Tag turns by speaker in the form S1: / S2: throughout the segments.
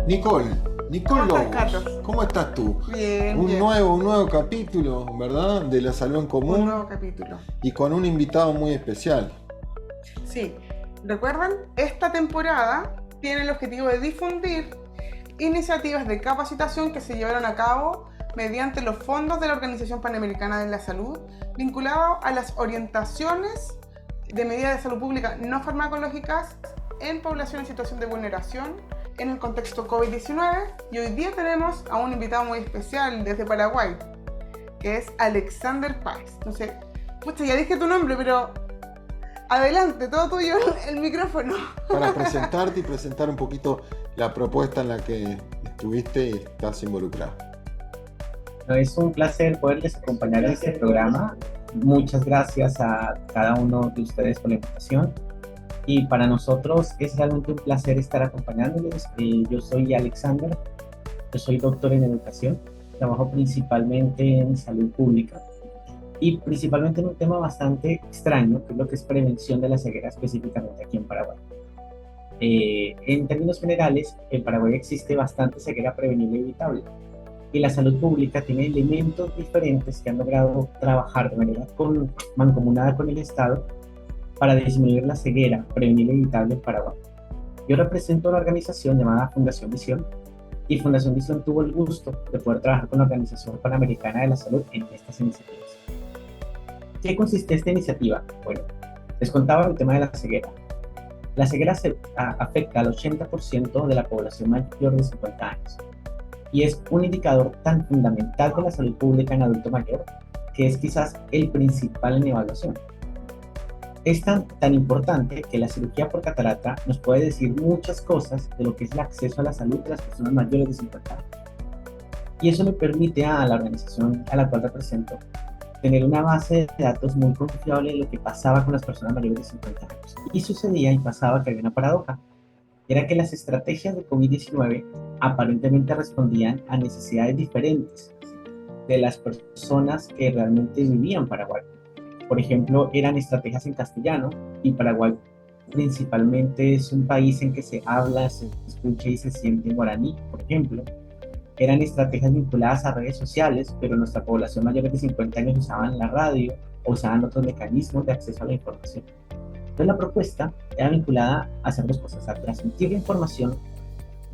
S1: Nicole,
S2: ¿Cómo
S1: Nicole
S2: estás,
S1: Lobos,
S2: Carlos?
S1: ¿cómo estás tú?
S2: Bien,
S1: Un
S2: bien.
S1: nuevo, un nuevo capítulo, ¿verdad? De la Salud en
S2: Un
S1: Común
S2: nuevo capítulo.
S1: y con un invitado muy especial.
S2: Sí, recuerdan, esta temporada tiene el objetivo de difundir iniciativas de capacitación que se llevaron a cabo mediante los fondos de la Organización Panamericana de la Salud, vinculados a las orientaciones de medidas de salud pública no farmacológicas en población en situación de vulneración en el contexto COVID-19. Y hoy día tenemos a un invitado muy especial desde Paraguay, que es Alexander Páez. Entonces, pucha, ya dije tu nombre, pero adelante, todo tuyo el micrófono.
S1: Para presentarte y presentar un poquito la propuesta en la que estuviste y estás involucrado.
S3: Es un placer poderles acompañar en este programa. Muchas gracias a cada uno de ustedes por la invitación. Y para nosotros es realmente un placer estar acompañándoles. Yo soy Alexander, yo soy doctor en educación, trabajo principalmente en salud pública y principalmente en un tema bastante extraño, que es lo que es prevención de la ceguera específicamente aquí en Paraguay. En términos generales, en Paraguay existe bastante ceguera prevenible y evitable. Y la salud pública tiene elementos diferentes que han logrado trabajar de manera mancomunada con el Estado para disminuir la ceguera prevenible y evitable en Paraguay. Yo represento una organización llamada Fundación Visión, y Fundación Visión tuvo el gusto de poder trabajar con la Organización Panamericana de la Salud en estas iniciativas. ¿Qué consiste esta iniciativa? Bueno, les contaba el tema de la ceguera. La ceguera afecta al 80% de la población mayor de 50 años y es un indicador tan fundamental de la salud pública en adulto mayor que es quizás el principal en evaluación. Es tan importante que la cirugía por catarata nos puede decir muchas cosas de lo que es el acceso a la salud de las personas mayores de 50 años. Y eso le permite a la organización a la cual represento tener una base de datos muy confiable de lo que pasaba con las personas mayores de 50 años. Y sucedía y pasaba que había una paradoja. Era que las estrategias de COVID-19 aparentemente respondían a necesidades diferentes de las personas que realmente vivían en Paraguay. Por ejemplo, eran estrategias en castellano y Paraguay principalmente es un país en que se habla, se escucha y se siente en guaraní, por ejemplo. Eran estrategias vinculadas a redes sociales, pero nuestra población mayor de 50 años usaban la radio o usaban otros mecanismos de acceso a la información. Entonces la propuesta era vinculada a hacer dos cosas, a transmitir la información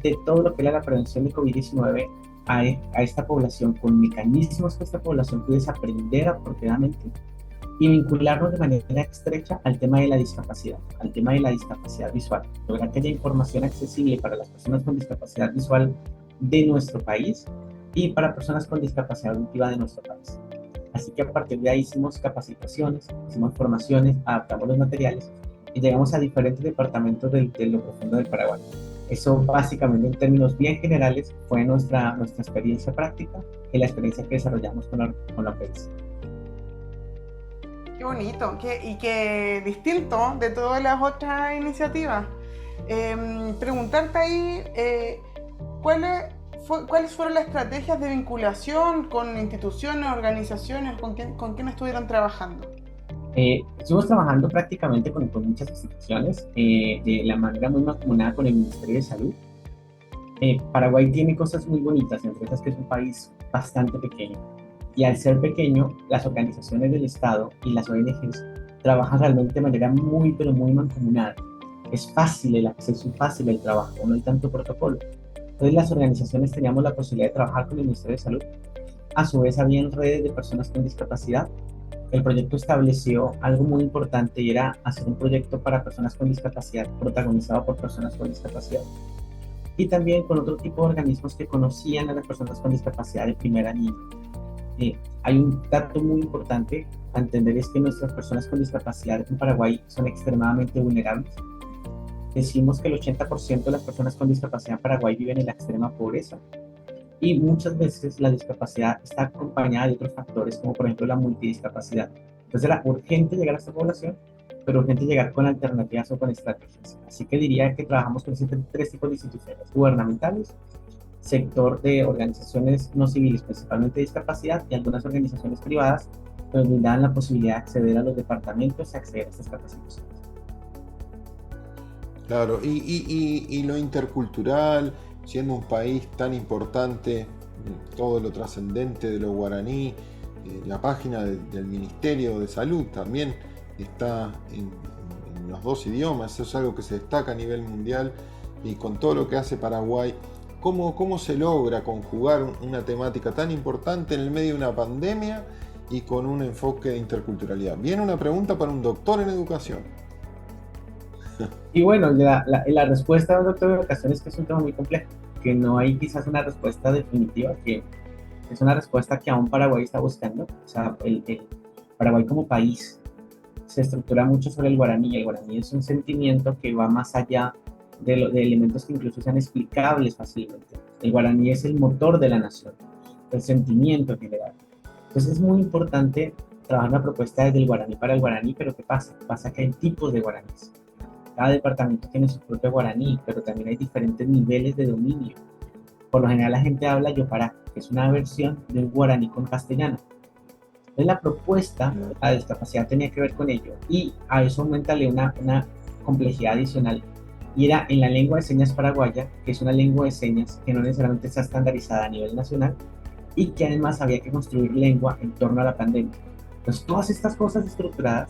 S3: de todo lo que era la prevención de COVID-19 a esta población con mecanismos que esta población pudiese aprender apropiadamente y vincularnos de manera estrecha al tema de la discapacidad, al tema de la discapacidad visual, lograr que haya información accesible para las personas con discapacidad visual de nuestro país y para personas con discapacidad auditiva de nuestro país. Así que a partir de ahí hicimos capacitaciones, hicimos formaciones, adaptamos los materiales y llegamos a diferentes departamentos de lo profundo del Paraguay. Eso básicamente en términos bien generales fue nuestra experiencia práctica y la experiencia que desarrollamos con la OPEX.
S2: Qué bonito, y qué distinto de todas las otras iniciativas. Preguntarte ahí, ¿cuáles fueron las estrategias de vinculación con instituciones, organizaciones, con quién estuvieron trabajando?
S3: Estuvimos trabajando prácticamente con muchas instituciones, de la manera muy mancomunada con el Ministerio de Salud. Paraguay tiene cosas muy bonitas, entre esas que es un país bastante pequeño. Y al ser pequeño, las organizaciones del Estado y las ONGs trabajan realmente de manera muy, pero muy mancomunada. Es fácil el acceso y fácil el trabajo, no hay tanto protocolo. Entonces las organizaciones teníamos la posibilidad de trabajar con el Ministerio de Salud. A su vez, habían redes de personas con discapacidad. El proyecto estableció algo muy importante y era hacer un proyecto para personas con discapacidad, protagonizado por personas con discapacidad. Y también con otro tipo de organismos que conocían a las personas con discapacidad de primera línea. Hay un dato muy importante a entender, es que nuestras personas con discapacidad en Paraguay son extremadamente vulnerables. Decimos que el 80% de las personas con discapacidad en Paraguay viven en la extrema pobreza y muchas veces la discapacidad está acompañada de otros factores como por ejemplo la multidiscapacidad. Entonces era urgente llegar a esta población, pero urgente llegar con alternativas o con estrategias. Así que diría que trabajamos con tres tipos de instituciones: gubernamentales, sector de organizaciones no civiles, principalmente de discapacidad, y algunas organizaciones privadas que nos brindaban la posibilidad de acceder a los departamentos y acceder a estas capacitaciones.
S1: Claro, y lo intercultural, siendo un país tan importante, todo lo trascendente de los guaraní, la página del Ministerio de Salud también está en los dos idiomas, eso es algo que se destaca a nivel mundial, y con todo lo que hace Paraguay, ¿cómo se logra conjugar una temática tan importante en el medio de una pandemia y con un enfoque de interculturalidad? Viene una pregunta para un doctor en educación.
S3: Y bueno, la respuesta del doctor de educación es que es un tema muy complejo, que no hay quizás una respuesta definitiva, que es una respuesta que aún Paraguay está buscando. O sea, el Paraguay como país se estructura mucho sobre el guaraní. El guaraní es un sentimiento que va más allá de elementos que incluso sean explicables fácilmente. El guaraní es el motor de la nación, el sentimiento general. Entonces es muy importante trabajar una propuesta desde el guaraní para el guaraní, pero ¿qué pasa? Pasa que hay tipos de guaraníes. Cada departamento tiene su propio guaraní, pero también hay diferentes niveles de dominio. Por lo general la gente habla yopará, que es una versión del guaraní con castellano. Entonces la propuesta, la discapacidad tenía que ver con ello, y a eso aumentale una complejidad adicional, y era en la lengua de señas paraguaya, que es una lengua de señas que no necesariamente está estandarizada a nivel nacional, y que además había que construir lengua en torno a la pandemia. Entonces todas estas cosas estructuradas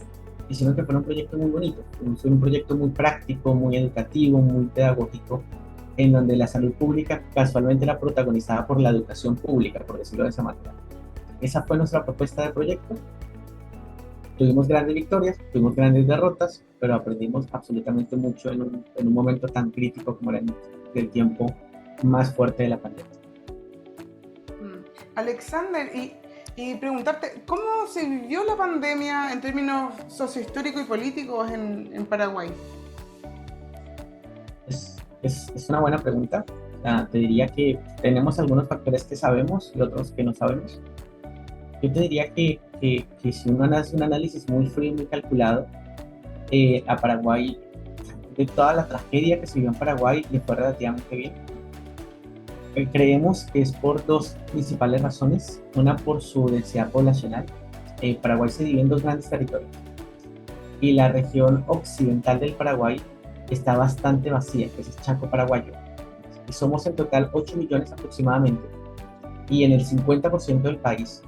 S3: hicieron que fuera un proyecto muy bonito, un proyecto muy práctico, muy educativo, muy pedagógico, en donde la salud pública casualmente era protagonizada por la educación pública, por decirlo de esa manera. Esa fue nuestra propuesta de proyecto. Tuvimos grandes victorias, tuvimos grandes derrotas, pero aprendimos absolutamente mucho en un momento tan crítico como era el tiempo más fuerte de la pandemia.
S2: Alexander, y preguntarte, ¿cómo se vivió la pandemia en términos sociohistóricos y políticos en Paraguay?
S3: Es una buena pregunta. Te diría que tenemos algunos factores que sabemos y otros que no sabemos. Yo te diría que si uno hace un análisis muy frío y muy calculado, a Paraguay, de toda la tragedia que se vivió en Paraguay, le fue relativamente bien. Creemos que es por dos principales razones. Una, por su densidad poblacional. Paraguay se divide en dos grandes territorios, y la región occidental del Paraguay está bastante vacía, que es el Chaco paraguayo. Y somos en total 8 millones aproximadamente, y en el 50% del país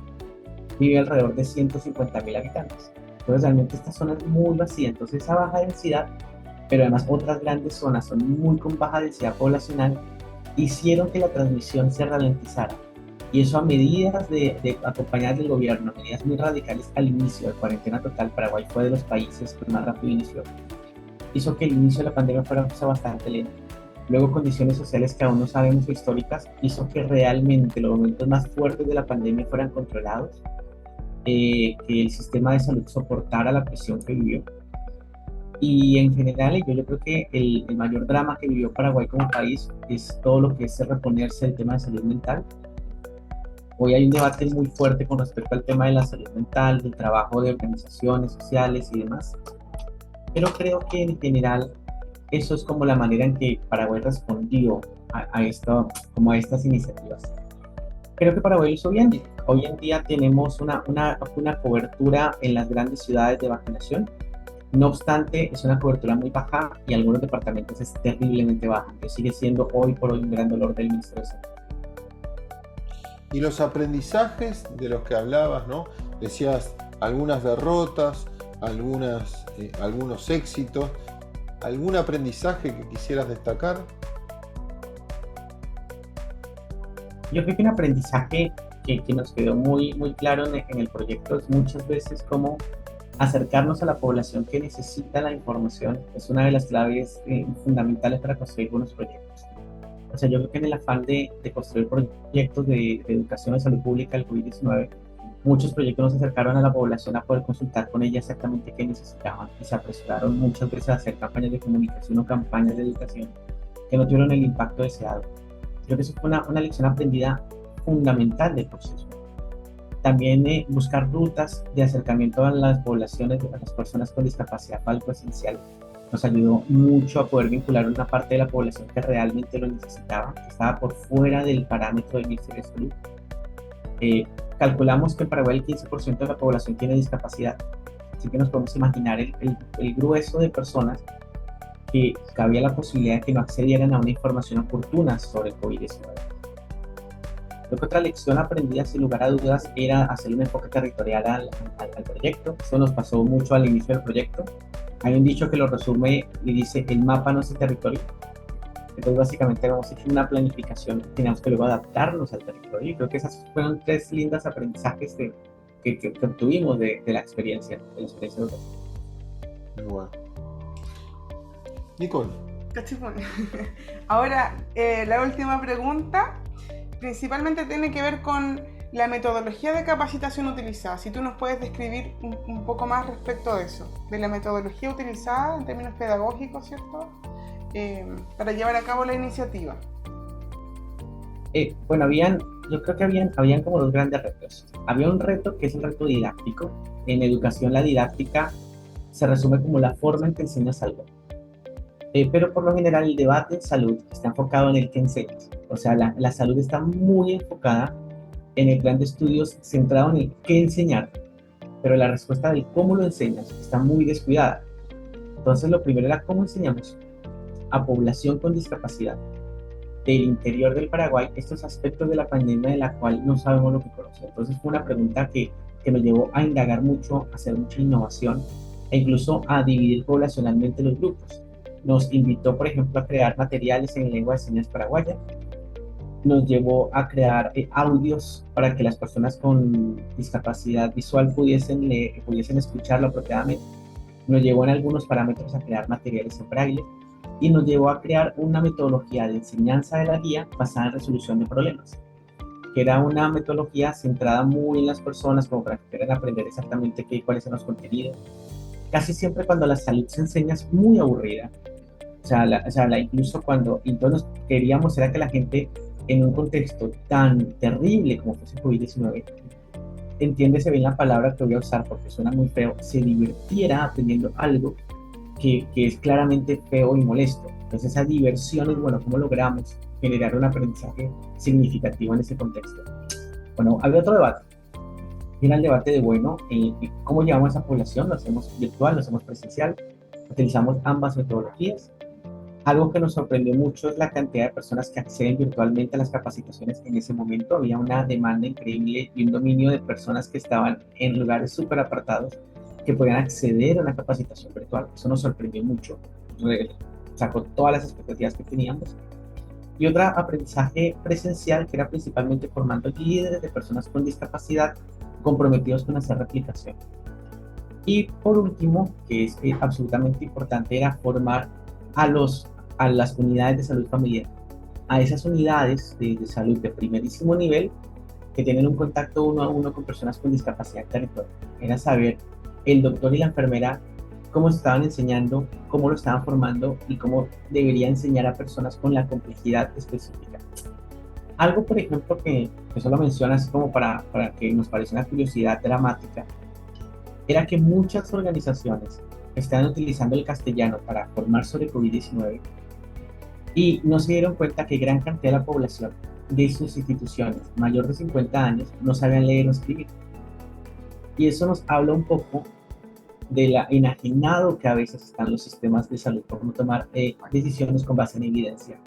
S3: vive alrededor de 150.000 habitantes. Entonces realmente esta zona es muy vacía. Entonces esa baja densidad, pero además otras grandes zonas son muy con baja densidad poblacional, hicieron que la transmisión se ralentizara. Y eso a medidas acompañadas del gobierno, medidas muy radicales al inicio de cuarentena total. Paraguay fue de los países que más rápido inició, hizo que el inicio de la pandemia fuera bastante lento. Luego condiciones sociales que aún no sabemos, históricas, hizo que realmente los momentos más fuertes de la pandemia fueran controlados, que el sistema de salud soportara la presión que vivió. Y en general, yo creo que el mayor drama que vivió Paraguay como país es todo lo que es reponerse del tema de salud mental. Hoy hay un debate muy fuerte con respecto al tema de la salud mental, del trabajo de organizaciones sociales y demás. Pero creo que en general eso es como la manera en que Paraguay respondió a estas iniciativas. Creo que Paraguay lo hizo bien. Hoy en día tenemos una cobertura en las grandes ciudades de vacunación. No obstante, es una cobertura muy baja y en algunos departamentos es terriblemente baja, que sigue siendo hoy por hoy un gran dolor del Ministerio de Salud.
S1: Y los aprendizajes de los que hablabas, ¿no? Decías algunas derrotas, algunos éxitos. ¿Algún aprendizaje que quisieras destacar?
S3: Yo creo que un aprendizaje que nos quedó muy claro en el proyecto es muchas veces cómo acercarnos a la población que necesita la información. Es una de las claves fundamentales para construir buenos proyectos. O sea, yo creo que en el afán de construir proyectos de educación de salud pública del COVID-19, muchos proyectos nos acercaron a la población a poder consultar con ella exactamente qué necesitaban, y se apresuraron muchas veces a hacer campañas de comunicación o campañas de educación que no tuvieron el impacto deseado. Creo que eso fue una lección aprendida fundamental del proceso. También buscar rutas de acercamiento a las poblaciones, a las personas con discapacidad palpoesencial, nos ayudó mucho a poder vincular una parte de la población que realmente lo necesitaba, que estaba por fuera del parámetro del Ministerio de Salud. Calculamos que en Paraguay el 15% de la población tiene discapacidad, así que nos podemos imaginar el grueso de personas que había la posibilidad de que no accedieran a una información oportuna sobre el COVID-19. Creo que otra lección aprendida, sin lugar a dudas, era hacer un enfoque territorial al proyecto. Eso nos pasó mucho al inicio del proyecto. Hay un dicho que lo resume y dice: el mapa no es el territorio. Entonces, básicamente, hemos hecho una planificación, teníamos que luego adaptarnos al territorio. Y creo que esas fueron tres lindas aprendizajes que obtuvimos de la experiencia europea.
S1: Muy bueno. Nicole.
S2: Cachipún. Ahora, la última pregunta principalmente tiene que ver con la metodología de capacitación utilizada. Si tú nos puedes describir un poco más respecto de eso, de la metodología utilizada en términos pedagógicos, ¿cierto? Para llevar a cabo la iniciativa.
S3: Bueno, yo creo que habían como dos grandes retos. Había un reto que es el reto didáctico. En educación, la didáctica se resume como la forma en que enseñas algo. Pero por lo general el debate en salud está enfocado en el que enseñas. O sea, la salud está muy enfocada en el plan de estudios centrado en el qué enseñar, pero la respuesta del cómo lo enseñas está muy descuidada. Entonces, lo primero era cómo enseñamos a población con discapacidad del interior del Paraguay estos aspectos de la pandemia de la cual no sabemos lo que conocer. Entonces, fue una pregunta que me llevó a indagar mucho, a hacer mucha innovación e incluso a dividir poblacionalmente los grupos. Nos invitó, por ejemplo, a crear materiales en lengua de señas paraguaya. Nos llevó a crear audios para que las personas con discapacidad visual pudiesen escucharlo apropiadamente. Nos llevó en algunos parámetros a crear materiales en braille y nos llevó a crear una metodología de enseñanza de la guía basada en resolución de problemas, que era una metodología centrada muy en las personas, como para que quieran aprender exactamente cuáles son los contenidos. Casi siempre cuando la salud se enseña es muy aburrida. Incluso cuando entonces queríamos era que la gente, en un contexto tan terrible como fue el COVID-19, entiéndese bien la palabra que voy a usar porque suena muy feo, se divirtiera aprendiendo algo que es claramente feo y molesto. Entonces esa diversión es, bueno, ¿cómo logramos generar un aprendizaje significativo en ese contexto? Bueno, había otro debate. Era el debate de, bueno, ¿cómo llevamos a esa población? ¿Lo hacemos virtual, lo hacemos presencial? Utilizamos ambas metodologías. Algo que nos sorprendió mucho es la cantidad de personas que acceden virtualmente a las capacitaciones en ese momento. Había una demanda increíble y un dominio de personas que estaban en lugares súper apartados que podían acceder a una capacitación virtual. Eso nos sorprendió mucho. Sacó todas las expectativas que teníamos. Y otro aprendizaje presencial que era principalmente formando líderes de personas con discapacidad comprometidos con hacer replicación. Y por último, que es absolutamente importante, era formar a las unidades de salud familiar, a esas unidades de salud de primerísimo nivel que tienen un contacto uno a uno con personas con discapacidad en territorio. Era saber el doctor y la enfermera cómo se estaban enseñando, cómo lo estaban formando y cómo debería enseñar a personas con la complejidad específica. Algo, por ejemplo, que solo menciona así como para que nos parezca una curiosidad dramática, era que muchas organizaciones estaban utilizando el castellano para formar sobre COVID-19 y no se dieron cuenta que gran cantidad de la población de sus instituciones mayor de 50 años no sabían leer o escribir. Y eso nos habla un poco de la enajenado que a veces están los sistemas de salud por no tomar decisiones con base en evidencia.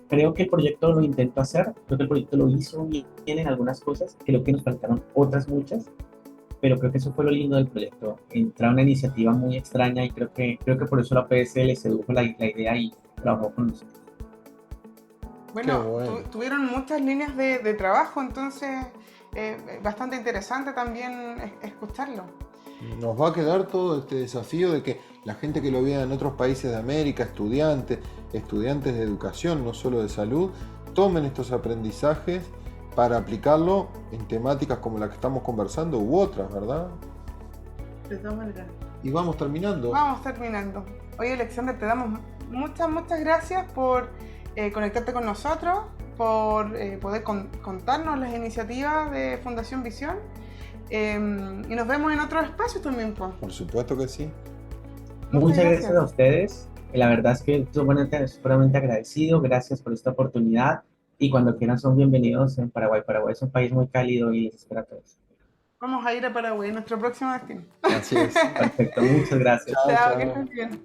S3: Creo que el proyecto lo intentó hacer, creo que el proyecto lo hizo bien en algunas cosas, creo que nos faltaron otras muchas, pero creo que eso fue lo lindo del proyecto. Entra una iniciativa muy extraña y creo que por eso la PSL sedujo la idea y trabajó con nosotros.
S2: Bueno, tuvieron muchas líneas de trabajo, entonces bastante interesante también escucharlo.
S1: Nos va a quedar todo este desafío de que la gente que lo vea en otros países de América, estudiantes de educación, no solo de salud, tomen estos aprendizajes para aplicarlo en temáticas como la que estamos conversando u otras, ¿verdad?
S2: De todas maneras.
S1: Y vamos terminando.
S2: Oye, Alexander, te damos muchas gracias por conectarte con nosotros, por poder contarnos las iniciativas de Fundación Visión. Y nos vemos en otros espacios también, pues.
S1: Por supuesto que sí.
S3: Muchas gracias a ustedes. La verdad es que estoy superamente agradecido. Gracias por esta oportunidad. Y cuando quieran son bienvenidos en Paraguay. Paraguay es un país muy cálido y les espera a todos.
S2: Vamos a ir a Paraguay, nuestro próximo destino.
S1: Así es.
S3: Perfecto, muchas gracias.
S2: Chao, que estés bien.